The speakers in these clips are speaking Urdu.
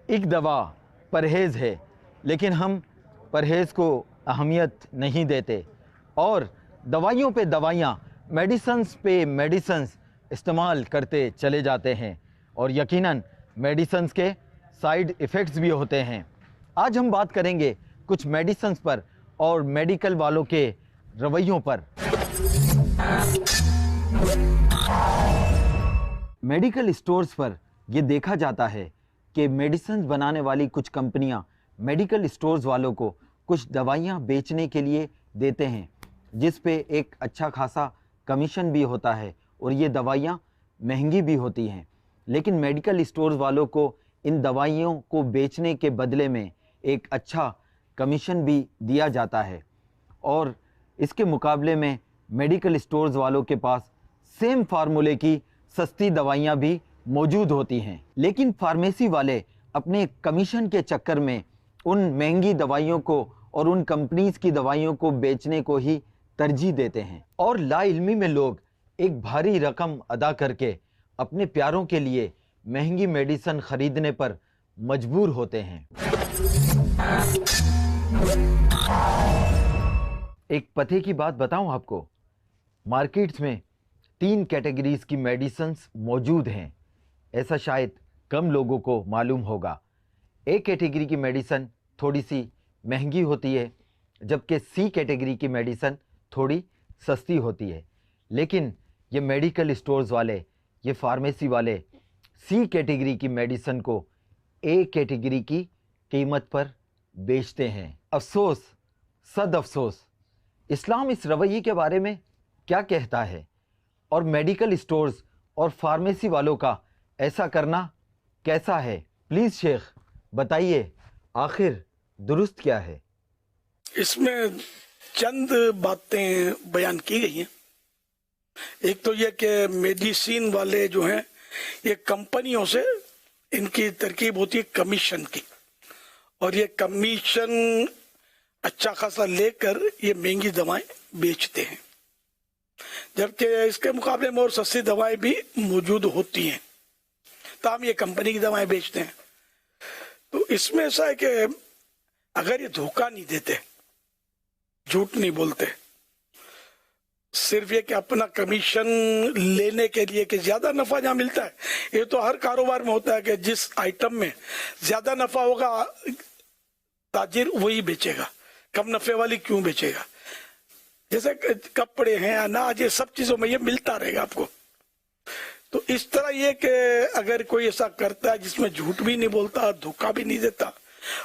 ایک دوا پرہیز ہے، لیکن ہم پرہیز کو اہمیت نہیں دیتے اور دوائیوں پہ دوائیاں، میڈیسنز پہ میڈیسنز استعمال کرتے چلے جاتے ہیں، اور یقیناً میڈیسنز کے سائیڈ ایفیکٹس بھی ہوتے ہیں۔ آج ہم بات کریں گے کچھ میڈیسنز پر اور میڈیکل والوں کے رویوں پر۔ میڈیکل اسٹورز پر یہ دیکھا جاتا ہے کہ میڈیسنز بنانے والی کچھ کمپنیاں میڈیکل اسٹورز والوں کو کچھ دوائیاں بیچنے کے لیے دیتے ہیں، جس پہ ایک اچھا خاصا کمیشن بھی ہوتا ہے، اور یہ دوائیاں مہنگی بھی ہوتی ہیں، لیکن میڈیکل اسٹورز والوں کو ان دوائیوں کو بیچنے کے بدلے میں ایک اچھا کمیشن بھی دیا جاتا ہے، اور اس کے مقابلے میں میڈیکل اسٹورز والوں کے پاس سیم فارمولے کی سستی دوائیاں بھی موجود ہوتی ہیں، لیکن فارمیسی والے اپنے کمیشن کے چکر میں ان مہنگی دوائیوں کو اور ان کمپنیز کی دوائیوں کو بیچنے کو ہی ترجیح دیتے ہیں، اور لا علمی میں لوگ ایک بھاری رقم ادا کر کے اپنے پیاروں کے لیے مہنگی میڈیسن خریدنے پر مجبور ہوتے ہیں۔ ایک پتے کی بات بتاؤں آپ کو، مارکیٹس میں 3 کیٹیگریز کی میڈیسنز موجود ہیں، ایسا شاید کم لوگوں کو معلوم ہوگا۔ ایک کیٹیگری کی میڈیسن تھوڑی سی مہنگی ہوتی ہے، جبکہ سی کیٹیگری کی میڈیسن تھوڑی سستی ہوتی ہے، لیکن یہ میڈیکل اسٹورز والے، یہ فارمیسی والے سی کیٹیگری کی میڈیسن کو اے کیٹیگری کی قیمت پر بیچتے ہیں۔ افسوس، صد افسوس، اسلام اس رویے کے بارے میں کیا کہتا ہے، اور میڈیکل اسٹورز اور فارمیسی والوں کا ایسا کرنا کیسا ہے؟ پلیز شیخ بتائیے، آخر درست کیا ہے؟ اس میں چند باتیں بیان کی گئی ہیں۔ ایک تو یہ کہ میڈیسین والے جو ہیں یہ کمپنیوں سے ان کی ترکیب ہوتی ہے کمیشن کی، اور یہ کمیشن اچھا خاصا لے کر یہ مہنگی دوائیں بیچتے ہیں، جبکہ اس کے مقابلے میں اور سستی دوائیں بھی موجود ہوتی ہیں، تاہم یہ کمپنی کی دوائیں بیچتے ہیں۔ تو اس میں ایسا ہے کہ اگر یہ دھوکہ نہیں دیتے، جھوٹ نہیں بولتے، صرف یہ کہ اپنا کمیشن لینے کے لیے کہ زیادہ نفع جہاں ملتا ہے، یہ تو ہر کاروبار میں ہوتا ہے کہ جس آئٹم میں زیادہ نفع ہوگا تاجر وہی بیچے گا، کم نفع والی کیوں بیچے گا؟ جیسے کپڑے ہیں، اناج، یہ سب چیزوں میں یہ ملتا رہے گا آپ کو۔ تو اس طرح یہ کہ اگر کوئی ایسا کرتا ہے جس میں جھوٹ بھی نہیں بولتا، دھوکہ بھی نہیں دیتا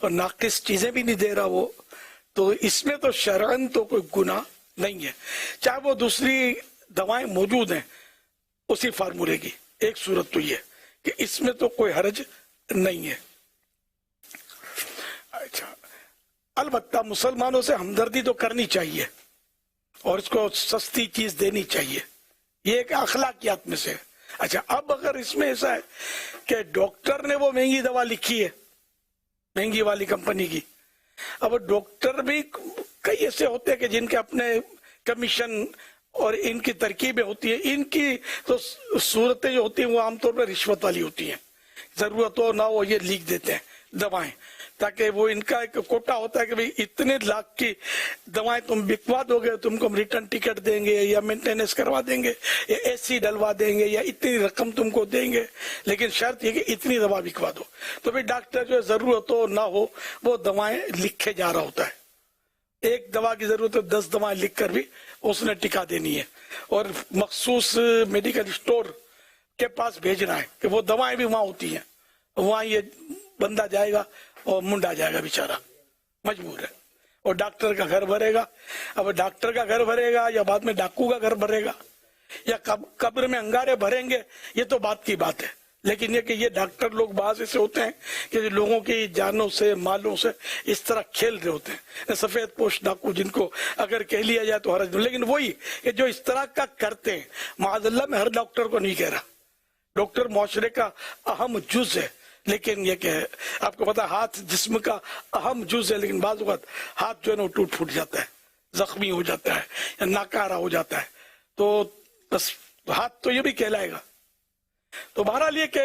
اور ناقص چیزیں بھی نہیں دے رہا وہ، تو اس میں تو شرعاً تو کوئی گناہ نہیں ہے، چاہے وہ دوسری دوائیں موجود ہیں اسی فارمولے کی۔ ایک صورت تو یہ کہ اس میں تو کوئی حرج نہیں ہے۔ اچھا، البتہ مسلمانوں سے ہمدردی تو کرنی چاہیے اور اس کو سستی چیز دینی چاہیے، یہ ایک اخلاقیات میں سے ہے۔ اچھا، اب اگر اس میں ایسا ہے کہ ڈاکٹر نے وہ مہنگی دوا لکھی ہے، مہنگی والی کمپنی کی، اب ڈاکٹر بھی کئی ایسے ہوتے ہیں کہ جن کے اپنے کمیشن اور ان کی ترکیبیں ہوتی ہیں، ان کی تو صورتیں جو ہوتی ہیں وہ عام طور پر رشوت والی ہوتی ہیں، ضرورت ہو نہ ہو یہ لکھ دیتے ہیں دوائیں، تاکہ وہ ان کا ایک کوٹا ہوتا ہے کہ بھئی اتنے لاکھ کی دوائیں تم بکوا دو گے، تم کو ہم ریٹرن ٹکٹ دیں گے یا مینٹیننس کروا دیں گے یا اے سی ڈلوا دیں گے یا اتنی رقم تم کو دیں گے، لیکن شرط یہ کہ اتنی دوا بکوا دو۔ تو پھر ڈاکٹر جو ضرورت ہو نہ ہو وہ دوائیں لکھے جا رہا ہوتا ہے، ایک دوا کی ضرورت ہے 10 دوائیں لکھ کر بھی اس نے ٹکا دینی ہے، اور مخصوص میڈیکل اسٹور کے پاس بھیجنا ہے کہ وہ دوائیں بھی وہاں ہوتی ہیں، وہاں یہ بندہ جائے گا اور منڈا جائے گا بیچارہ، مجبور ہے، اور ڈاکٹر کا گھر بھرے گا۔ اب ڈاکٹر کا گھر بھرے گا یا بعد میں ڈاکو کا گھر بھرے گا یا قبر میں انگارے بھریں گے، یہ تو بات کی بات ہے، لیکن یہ کہ یہ ڈاکٹر لوگ بعض ایسے ہوتے ہیں کہ لوگوں کی جانوں سے مالوں سے اس طرح کھیل رہے ہوتے ہیں، سفید پوش ڈاکو جن کو اگر کہہ لیا جائے تو حرج نہیں، لیکن وہی کہ جو اس طرح کا کرتے ہیں، معاذ اللہ میں ہر ڈاکٹر کو نہیں کہہ رہا، ڈاکٹر معاشرے کا اہم جز ہے، لیکن یہ کہ آپ کو پتا ہاتھ جسم کا اہم جز ہے، لیکن بعض اوقات ہاتھ جو ہے نا وہ ٹوٹ پھوٹ جاتا ہے، زخمی ہو جاتا ہے یا ناکارہ ہو جاتا ہے، تو بس ہاتھ تو یہ بھی کہلائے گا۔ تو بہرحال یہ کہ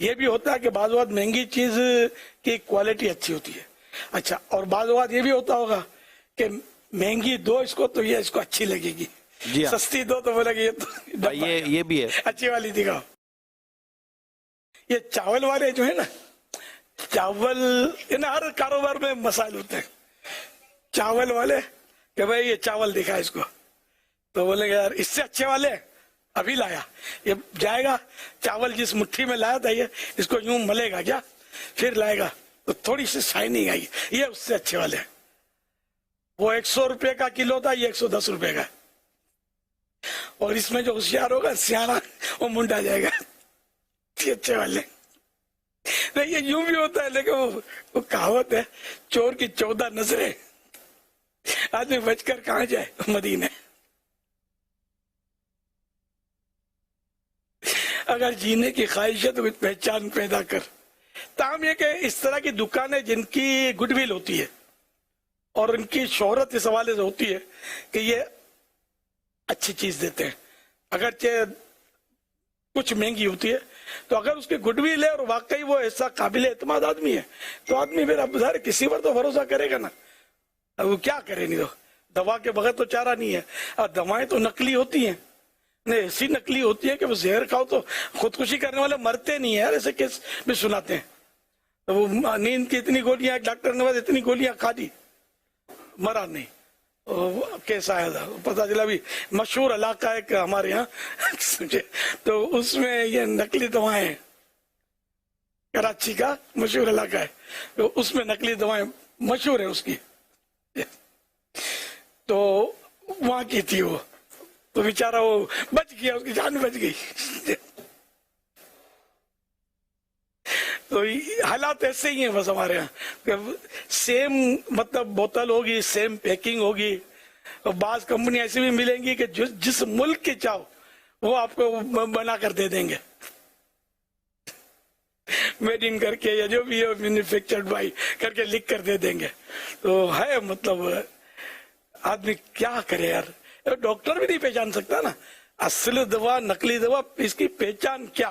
یہ بھی ہوتا ہے کہ بعض اوقات مہنگی چیز کی کوالٹی اچھی ہوتی ہے. اچھا، اور بعض اوقات یہ بھی ہوتا ہوگا کہ مہنگی دو اس کو تو یہ اس کو اچھی لگے گی، جی ہاں. سستی دو تو بولے کہ یہ تو یہ بھی ہے. اچھی والی دکھاؤ. یہ چاول والے جو ہے نا، چاول ہر کاروبار میں مسائل ہوتے ہیں. چاول والے کہ بھائی یہ چاول دکھا اس کو، تو بولے گا یار اس سے اچھے والے ابھی لایا. یہ جائے گا چاول جس مٹھی میں لایا تھا یہ اس کو یوں ملے گا کیا، پھر لائے گا تو تھوڑی سی شائننگ آئی، یہ اس سے اچھے والے. وہ 100 روپے کا کلو تھا، یہ 110 روپے کا. اور اس میں جو ہوشیار ہوگا سیاح وہ منڈا جائے گا، یہ اچھے والے. نہیں یہ یوں بھی ہوتا ہے، لیکن وہ کہاوت ہے چور کی 14 نظریں، آدمی بچ کر کہاں جائے مدینے. اگر جینے کی خواہش ہے تو کچھ پہچان پیدا کر. تاہم یہ کہ اس طرح کی دکانیں جن کی گڈ ول ہوتی ہے اور ان کی شہرت اس حوالے سے ہوتی ہے کہ یہ اچھی چیز دیتے ہیں، اگرچہ کچھ مہنگی ہوتی ہے، تو اگر اس کی گڈ ول ہے اور واقعی وہ ایسا قابل اعتماد آدمی ہے تو آدمی پھر اب ظاہر کسی پر تو بھروسہ کرے گا نا. اب وہ کیا کرے، نہیں تو دوا کے بغیر تو چارہ نہیں ہے. اور دوائیں تو نقلی ہوتی ہیں، نہیں ایسی نقلی ہوتی ہے کہ وہ زہر کھاؤ تو خودکشی کرنے والے مرتے نہیں ہیں. ایسے کیس بھی سناتے ہیں. تو وہ نیند کی اتنی گولیاں، ڈاکٹر نے اتنی گولیاں کھا دی، مرا نہیں. کیسا آیا تھا پتا چلا بھی مشہور علاقہ ہے کہ ہمارے یہاں سمجھے، تو اس میں یہ نقلی دوائیں ہیں. کراچی کا مشہور علاقہ ہے، تو اس میں نقلی دوائیں مشہور ہیں اس کی. تو وہاں کی تھی وہ، تو بیچارہ وہ بچ گیا، اس کی جان بچ گئی. تو حالات ایسے ہی ہیں بس ہمارے یہاں، سیم مطلب بوتل ہوگی، سیم پیکنگ ہوگی. اور بعض کمپنی ایسی بھی ملیں گی کہ جس ملک کی چاہو وہ آپ کو بنا کر دے دیں گے، میڈ ان کر کے یا جو بھی ہے مینوفیکچرڈ بائی کر کے لکھ کر دے دیں گے. تو ہے مطلب آدمی کیا کرے یار. ڈاکٹر بھی نہیں پہچان سکتا نا اصل دوا نقلی دوا، اس کی پہچان کیا.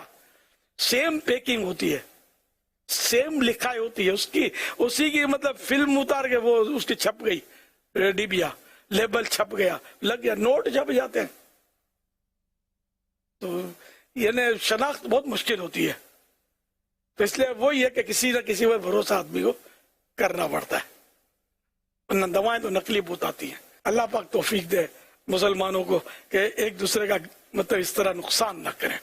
سیم پیکنگ ہوتی ہے، سیم لکھائی ہوتی ہے، اسی کی مطلب فلم اتار کے وہ اس کی چھپ گئی، ڈبیا لیبل چھپ گیا، لگ گیا، نوٹ چھپ جاتے ہیں. تو یعنی شناخت بہت مشکل ہوتی ہے. تو اس لیے وہی ہے کہ کسی نہ کسی پر بھروسہ آدمی کو کرنا پڑتا ہے. دوائیں تو نقلی بہت آتی ہیں. اللہ پاک توفیق دے مسلمانوں کو کہ ایک دوسرے کا مطلب اس طرح نقصان نہ کریں.